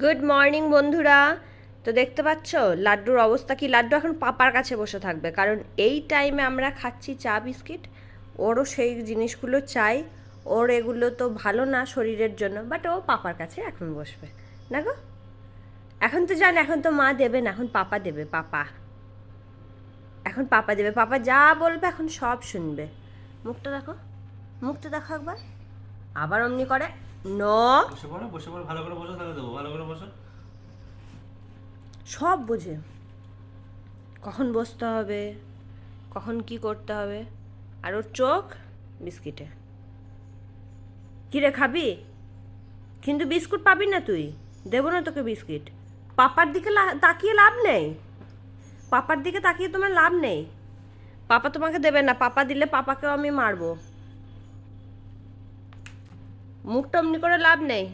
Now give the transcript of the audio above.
Good morning বন্ধুরা। তো দেখতে পাচ্ছ লাড্ডুর অবস্থা কি? লাড্ডু এখন পাপার কাছে বসে থাকবে, কারণ এই টাইমে আমরা খাচ্ছি চা বিস্কিট। ওরও সেই জিনিসগুলো চাই। ওর এগুলো তো ভালো না শরীরের জন্য, বাট ও পাপার কাছে এখন বসবে না গো। এখন তো জান, এখন তো মা দেবে না, এখন পাপা দেবে। পাপা এখন পাপা দেবে। পাপা যা বলবে এখন সব শুনবে। মুখটা দেখো, মুখটা দেখো একবার। আবার অমনি করে। নো, বসে পড়ো, বসে পড়ো, ভালো করে বসো, তাহলে দেবো, ভালো করে বসো। সব বোঝে, কখন বসতে হবে, কখন কি করতে হবে। আর ওর চোখ বিস্কিটে। কিরে খাবি? কিন্তু বিস্কুট পাবি না তুই, দেবো না তোকে বিস্কিট। পাপার দিকে তাকিয়ে লাভ নেই, পাপার দিকে তাকিয়ে তোমার লাভ নেই। পাপা তোমাকে দেবে না, পাপা দিলে পাপাকেও আমি মারবো। মুখটা অমনি করে লাভ নেই।